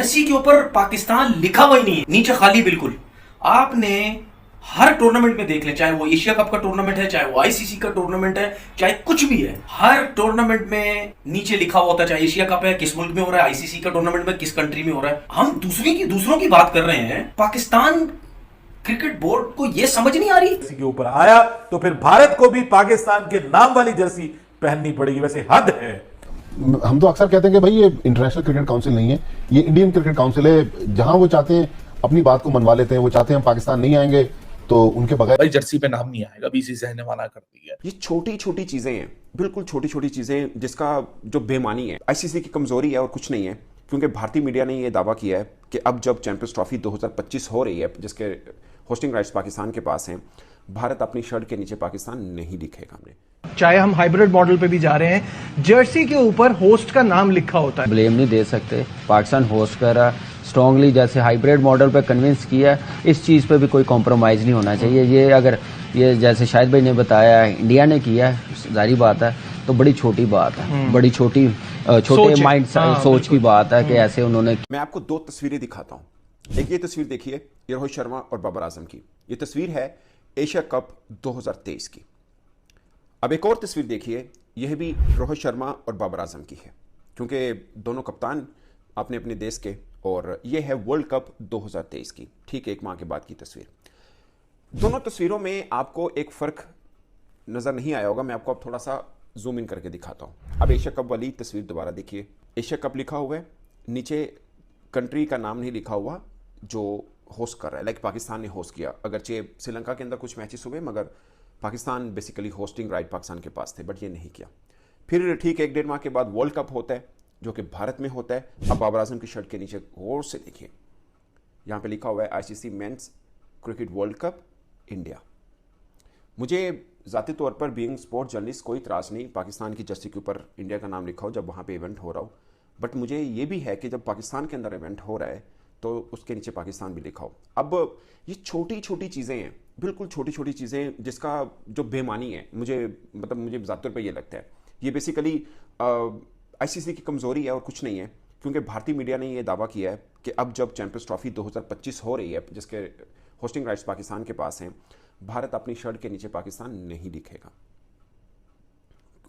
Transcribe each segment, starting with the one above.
Jersey के ऊपर पाकिस्तान लिखा हुआ ही नहीं है, नीचे खाली बिल्कुल। आपने हर टूर्नामेंट में देख ले, चाहे वो एशिया कप का टूर्नामेंट है, चाहे वो आईसीसी का टूर्नामेंट है, चाहे कुछ भी है, हर टूर्नामेंट में नीचे लिखा हुआ होता है, चाहे एशिया कप है किस मुल्क में हो रहा है, आईसीसी का टूर्नामेंट में किस कंट्री में हो रहा है। हम दूसरों की बात कर रहे हैं, पाकिस्तान क्रिकेट बोर्ड को यह समझ नहीं आ रही। जर्सी के ऊपर आया तो फिर भारत को भी पाकिस्तान के नाम वाली जर्सी पहननी पड़ेगी। वैसे हद है। हम तो अक्सर कहते हैं कि भाई ये इंटरनेशनल क्रिकेट काउंसिल नहीं है, ये इंडियन क्रिकेट काउंसिल है। जहां वो चाहते हैं अपनी बात को मनवा लेते हैं। वो चाहते हैं हम पाकिस्तान नहीं आएंगे तो उनके बगैर भाई जर्सी पे नाम नहीं आएगा, बीसीसीआई ने मना कर दिया। ये छोटी छोटी चीजें हैं, बिल्कुल छोटी छोटी चीजें, जिसका जो बेमानी है, आईसीसी की कमजोरी है और कुछ नहीं है। क्योंकि भारतीय मीडिया ने यह दावा किया है कि अब जब चैंपियंस ट्रॉफी 2025 हो रही है, जिसके होस्टिंग राइट्स पाकिस्तान के पास हैं, भारत अपनी शर्ट के नीचे पाकिस्तान नहीं लिखेगा। हमने चाहे हम हाइब्रिड मॉडल पे भी जा रहे हैं, जर्सी के ऊपर होस्ट का नाम लिखा होता है। ब्लेम नहीं दे सकते, पाकिस्तान होस्ट कर रहा, स्ट्रांगली जैसे हाइब्रिड मॉडल पे कन्विंस किया, इस चीज़ पे भी कोई कॉम्प्रोमाइज़ नहीं होना चाहिए। ये अगर ये जैसे शाहिद भाई ने बताया इंडिया ने किया है, जारी बात है, तो बड़ी छोटी बात है, बड़ी छोटे माइंड सोच की बात है कि ऐसे उन्होंने। मैं आपको दो तस्वीरें दिखाता हूँ। एक ये तस्वीर देखिए, ये रोहित शर्मा और बाबर आजम की। ये तस्वीर है एशिया कप 2023 की। अब एक और तस्वीर देखिए, यह भी रोहित शर्मा और बाबर आजम की है, क्योंकि दोनों कप्तान अपने अपने देश के, और यह है वर्ल्ड कप 2023 की, ठीक एक माह के बाद की तस्वीर। दोनों तस्वीरों में आपको एक फ़र्क नज़र नहीं आया होगा। मैं आपको अब थोड़ा सा जूम इन करके दिखाता हूँ। अब एशिया कप वाली तस्वीर दोबारा देखिए। एशिया कप लिखा हुआ है, नीचे कंट्री का नाम नहीं लिखा हुआ जो होस्ट कर रहा है। लाइक पाकिस्तान ने होस्ट किया, अगरचे श्रीलंका के अंदर कुछ मैचेस हुए, मगर Pakistan basically hosting right Pakistan के पास थे, बट ये नहीं किया। फिर ठीक एक डेढ़ माह के बाद वर्ल्ड कप होता है, जो कि भारत में होता है। अब बाबर आजम की शर्ट के नीचे गौर से देखिए, यहाँ पे लिखा हुआ है ICC men's cricket world cup India. मुझे ज़ाती तौर पर बीइंग स्पोर्ट जर्नलिस्ट कोई इतराज़ नहीं पाकिस्तान की जर्सी के ऊपर इंडिया का नाम लिखा हो जब वहाँ पे इवेंट हो रहा हो, बट मुझे ये भी है कि जब पाकिस्तान के अंदर इवेंट हो रहा है तो उसके नीचे पाकिस्तान भी लिखा हो। अब ये छोटी छोटी चीज़ें हैं, बिल्कुल छोटी छोटी चीज़ें, जिसका जो बेमानी है, मुझे ज़ाती तौर पर ये लगता है ये बेसिकली आईसीसी की कमज़ोरी है और कुछ नहीं है। क्योंकि भारतीय मीडिया ने यह दावा किया है कि अब जब चैंपियंस ट्रॉफी 2025 हो रही है, जिसके होस्टिंग राइट्स पाकिस्तान के पास हैं, भारत अपनी शर्ट के नीचे पाकिस्तान नहीं लिखेगा।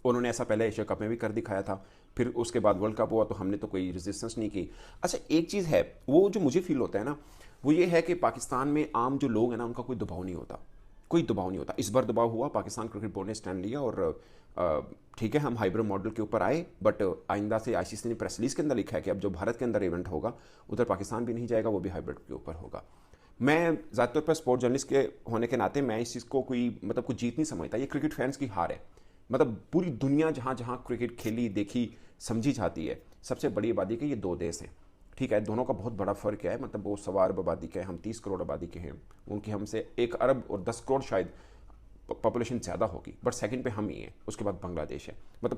उन्होंने ऐसा पहले एशिया कप में भी कर दिखाया था, फिर उसके बाद वर्ल्ड कप हुआ तो हमने तो कोई रेजिस्टेंस नहीं की। अच्छा, एक चीज़ है, वो जो मुझे फील होता है ना, वो ये है कि पाकिस्तान में आम जो लोग हैं ना, उनका कोई दबाव नहीं होता, कोई दबाव नहीं होता। इस बार दबाव हुआ, पाकिस्तान क्रिकेट बोर्ड ने स्टैंड लिया और ठीक है, हम हाइब्रिड मॉडल के ऊपर आए, बट आइंदा से आईसीसी ने प्रेस रिलीज के अंदर लिखा है कि अब जो भारत के अंदर इवेंट होगा उधर पाकिस्तान भी नहीं जाएगा, वो भी हाइब्रिड के ऊपर होगा। मैं ज़्यादा तौर पर स्पोर्ट जर्नलिस्ट के होने के नाते मैं इस चीज़ को कोई जीत नहीं समझता। ये क्रिकेट फैंस की हार है। पूरी दुनिया जहाँ जहाँ क्रिकेट खेली, देखी, समझी जाती है, सबसे बड़ी आबादी के ये दो देश हैं। ठीक है, दोनों का बहुत बड़ा फ़र्क है। वो 100 अरब आबादी के हैं, हम 30 करोड़ आबादी के हैं। उनकी हमसे 1 अरब और 10 करोड़ शायद पॉपुलेशन ज़्यादा होगी, बट सेकंड पे हम ही हैं, उसके बाद बांग्लादेश है।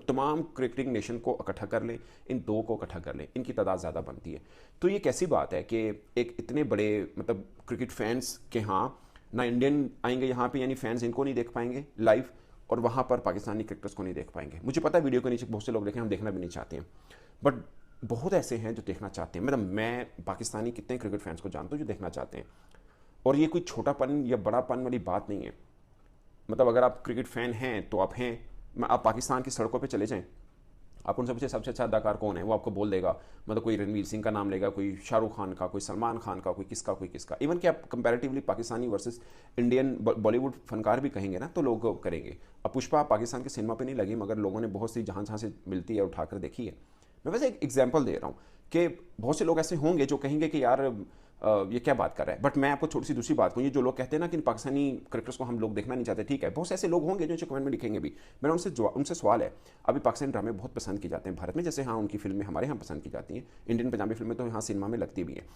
तमाम क्रिकेटिंग नेशन को इकट्ठा कर लें, इन दो को इकट्ठा कर लें, इनकी तादाद ज़्यादा बनती है। तो ये कैसी बात है कि एक इतने बड़े क्रिकेट फैंस के यहाँ ना इंडियन आएंगे यहाँ पे, यानी फैंस इनको नहीं देख पाएंगे लाइव, और वहाँ पर पाकिस्तानी क्रिकेटर्स को नहीं देख पाएंगे। मुझे पता है वीडियो के नीचे बहुत से लोग देखें, हम देखना भी नहीं चाहते हैं, बट बहुत ऐसे हैं जो देखना चाहते हैं। मैं पाकिस्तानी कितने क्रिकेट फैंस को जानता हूँ जो देखना चाहते हैं। और ये कोई छोटापन या बड़ापन वाली बात नहीं है। अगर आप क्रिकेट फ़ैन हैं तो आप हैं। आप पाकिस्तान की सड़कों पे चले जाएं, आप उनसे पूछे सबसे अच्छा अदाकार कौन है, वो आपको बोल देगा। कोई रणवीर सिंह का नाम लेगा, कोई शाहरुख खान का, कोई सलमान खान का, कोई किसका। इवन कि आप comparatively Pakistani versus Indian Bollywood फनकार भी कहेंगे ना, तो लोग करेंगे। अब पुष्पा पाकिस्तान के सिनेमा पे नहीं लगी, मगर लोगों ने बहुत सी जहाँ से मिलती है उठाकर देखी है। मैं वैसे एक एग्जाम्पल दे रहा हूँ कि बहुत से लोग ऐसे होंगे जो कहेंगे कि यार ये क्या बात कर रहा है। बट मैं आपको छोटी सी दूसरी बात कहूँ, ये जो लोग कहते हैं ना कि पाकिस्तानी क्रिकेटर्स को हम लोग देखना नहीं चाहते, ठीक है, बहुत से ऐसे लोग होंगे जो कमेंट में लिखेंगे भी। मेरा उनसे सवाल है, अभी पाकिस्तानी ड्रामे बहुत पसंद किए जाते हैं भारत में, जैसे हाँ उनकी फिल्में हमारे यहाँ पसंद की जाती हैं, इंडियन पंजाबी फिल्में तो यहाँ सिनेमा में लगती भी हैं,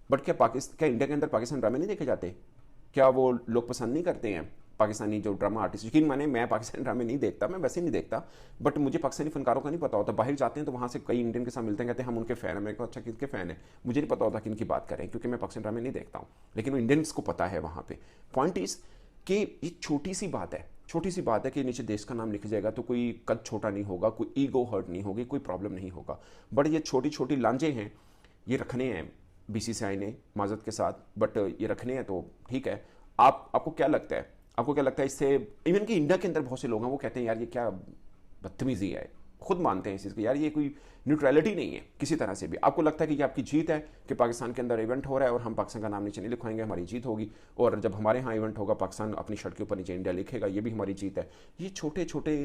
बट क्या इंडिया के अंदर पाकिस्तानी ड्रामे नहीं देखे जाते? क्या वो लोग पसंद नहीं करते हैं पाकिस्तानी जो ड्रामा आर्टिस्ट? यकीन माने मैं पाकिस्तानी ड्रामे नहीं देखता, मैं वैसे नहीं देखता, बट मुझे पाकिस्तानी फनकारों का नहीं पता होता। बाहर जाते हैं तो वहाँ से कई इंडियन के साथ मिलते हैं, कहते हैं हम उनके फ़ैन हैं। मेरे को अच्छा किसके फ़ैन है मुझे नहीं पता होता किन की बात करें, क्योंकि मैं पाकिस्तानी ड्रामे नहीं देखता हूँ, लेकिन वो इंडियंस को पता है वहाँ पर। पॉइंट इज़ कि ये छोटी सी बात है कि नीचे देश का नाम लिख जाएगा तो कोई कद छोटा नहीं होगा, कोई ईगो हर्ट नहीं होगी, कोई प्रॉब्लम नहीं होगा। बट ये छोटी छोटी लांझे हैं, ये रखने हैं बीसीसीआई ने माजरत के साथ, बट ये रखने हैं तो ठीक है। आपको क्या लगता है, इससे इवन कि इंडिया के अंदर बहुत से लोग हैं वो कहते हैं यार ये क्या बदतमीजी है, खुद मानते हैं इस चीज़ को, यार ये कोई न्यूट्रलिटी नहीं है किसी तरह से भी। आपको लगता है कि ये आपकी जीत है कि पाकिस्तान के अंदर इवेंट हो रहा है और हम पाकिस्तान का नाम नीचे नहीं लिखवाएंगे, हमारी जीत होगी, और जब हमारे यहाँ इवेंट होगा पाकिस्तान अपनी शर्ट के ऊपर नीचे इंडिया लिखेगा, ये भी हमारी जीत है। ये छोटे छोटे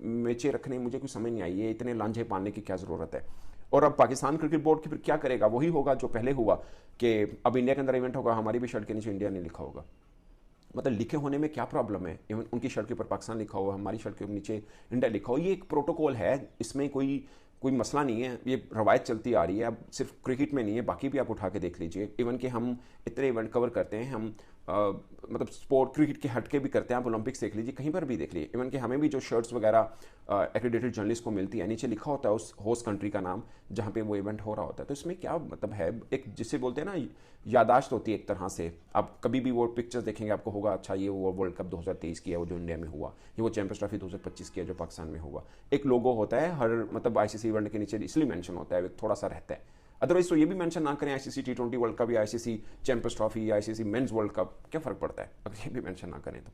मैचे रखने मुझे कुछ समझ नहीं आई, ये इतने लांझे पालने की क्या ज़रूरत है। और अब पाकिस्तान क्रिकेट बोर्ड की फिर क्या करेगा, वही होगा जो पहले हुआ कि अब इंडिया के अंदर इवेंट होगा, हमारी भी शर्ट के नीचे इंडिया नहीं लिखा होगा। मतलब लिखे होने में क्या प्रॉब्लम है, इवन उनकी शर्ट के ऊपर पाकिस्तान लिखा हुआ, हमारी शर्ट के नीचे इंडिया लिखा हो, ये एक प्रोटोकॉल है, इसमें कोई मसला नहीं है, ये रवायत चलती आ रही है। अब सिर्फ क्रिकेट में नहीं है, बाकी भी आप उठा के देख लीजिए। इवन कि हम इतने इवेंट कवर करते हैं, हम मतलब स्पोर्ट क्रिकेट के हट के भी करते हैं, आप ओलंपिक्स देख लीजिए, कहीं पर भी देख लीजिए। इवन कि हमें भी जो शर्ट्स वगैरह एक्रेडिटेड जर्नलिस्ट को मिलती है, नीचे लिखा होता है उस होस्ट कंट्री का नाम जहाँ पे वो इवेंट हो रहा होता है। तो इसमें क्या मतलब है, एक जिसे बोलते हैं ना यादाश्त होती है एक तरह से। आप कभी भी वो पिक्चर्स देखेंगे आपको होगा अच्छा ये वो वर्ल्ड कप 2023 किया वो जो इंडिया में हुआ, ये वो चैंपियंस ट्रॉफी 2025 किया जो पाकिस्तान में हुआ। एक लोगो होता है हर मतलब आईसीसी इवेंट के नीचे, इसलिए मेंशन होता है, थोड़ा सा रहता है। अदरवाइज तो ये भी मेंशन ना करें आईसीसी T20 वर्ल्ड कप या आईसीसी चैंपियंस ट्रॉफी या आईसीसी मेंस वर्ल्ड कप, क्या फ़र्क पड़ता है अगर ये भी मेंशन ना करें तो।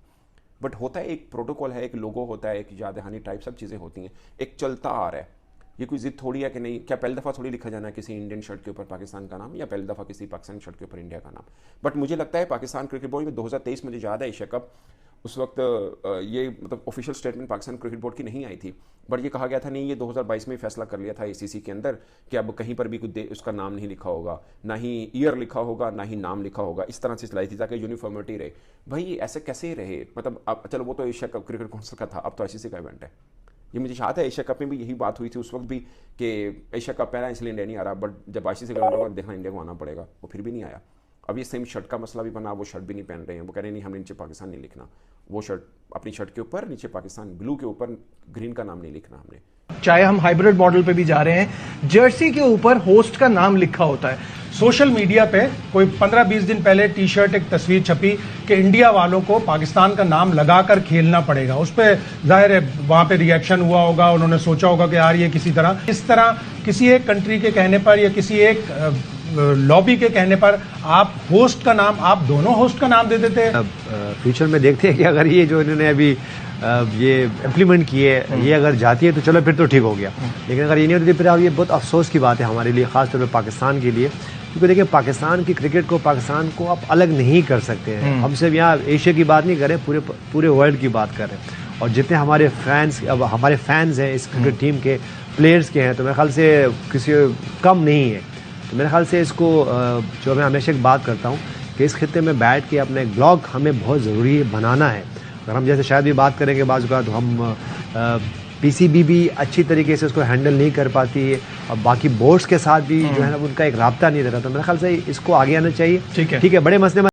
बट होता है, एक प्रोटोकॉल है, एक लोगो होता है, एक याद दहानी टाइप सब चीज़ें होती हैं, एक चलता आ रहा है। ये कोई जिद थोड़ी है कि नहीं, क्या पहली दफ़ा थोड़ी लिखा जाना है किसी इंडियन शर्ट के ऊपर पाकिस्तान का नाम, या पहली दफ़ा किसी पाकिस्तानी शर्ट के ऊपर इंडिया का नाम। बट मुझे लगता है पाकिस्तान क्रिकेट बोर्ड में 2023 मुझे याद है एशिया कप, उस वक्त ये मतलब official statement Pakistan cricket board की नहीं आई थी, बट ये कहा गया था नहीं, ये 2022 में फैसला कर लिया था आईसीसी के अंदर कि अब कहीं पर भी कुछ उसका नाम नहीं लिखा होगा, ना ही ईयर लिखा होगा, ना ही नाम लिखा होगा, इस तरह से चलाई थी ताकि यूनिफॉर्मिटी रहे। भाई ऐसे कैसे रहे, मतलब अब चलो वो तो एशिया कप क्रिकेट काउंसिल का था, अब तो आईसीसी का इवेंट है। ये मुझे याद है एशिया कप में भी यही बात हुई थी उस वक्त भी कि एशिया कप पहला इसलिए इंडिया नहीं आ रहा, बट जब आईसीसी का इवेंट होगा देखना इंडिया को आना पड़ेगा, वो फिर भी नहीं आया। अब ये सेम शर्ट का मसला भी बना, वो शर्ट भी नहीं पहन रहे हैं, वो कह रहे हैं नहीं हमने नीचे पाकिस्तान नहीं लिखना, वो शर्ट अपनी शर्ट के ऊपर नीचे पाकिस्तान ब्लू के ऊपर ग्रीन का नाम नहीं लिखना हमने। चाहे हम हाइब्रिड मॉडल पे भी जा रहे हैं, जर्सी के ऊपर होस्ट का नाम लिखा होता है। सोशल मीडिया पे कोई 15-20 दिन पहले टी शर्ट एक तस्वीर छपी कि इंडिया वालों को पाकिस्तान का नाम लगाकर खेलना पड़ेगा। उस पर जाहिर है वहां पे रिएक्शन हुआ होगा, उन्होंने सोचा होगा कि यार ये इस तरह किसी एक कंट्री के कहने पर या किसी एक लॉबी के कहने पर आप होस्ट का नाम, आप दोनों होस्ट का नाम दे देते हैं। फ्यूचर में देखते हैं कि अगर ये जो इन्होंने अभी ये इम्प्लीमेंट किए ये अगर जाती है तो चलो फिर तो ठीक हो गया, लेकिन अगर ये नहीं होती फिर अब ये बहुत अफसोस की बात है हमारे लिए, खासतौर पर पाकिस्तान के लिए, क्योंकि देखिए पाकिस्तान की क्रिकेट को, पाकिस्तान को आप अलग नहीं कर सकते हैं। हम सिर्फ यहाँ एशिया की बात नहीं कर रहे, पूरे वर्ल्ड की बात कर रहे हैं। और जितने हमारे फैंस, अब हमारे फैंस हैं इस क्रिकेट टीम के, प्लेयर्स के हैं, तो मेरे ख्याल से किसी कम नहीं है। तो मेरे ख्याल से इसको जो मैं हमेशा एक बात करता हूँ कि इस खित्ते में बैठ के अपना एक ब्लॉग हमें बहुत ज़रूरी बनाना है। अगर हम जैसे शायद भी बात करेंगे बाज़ तो हम पीसीबी भी अच्छी तरीके से उसको हैंडल नहीं कर पाती है, और बाकी बोर्ड्स के साथ भी जो है ना उनका एक राब्ता नहीं रहता। तो मेरे ख्याल से इसको आगे आना चाहिए। ठीक है, बड़े मसले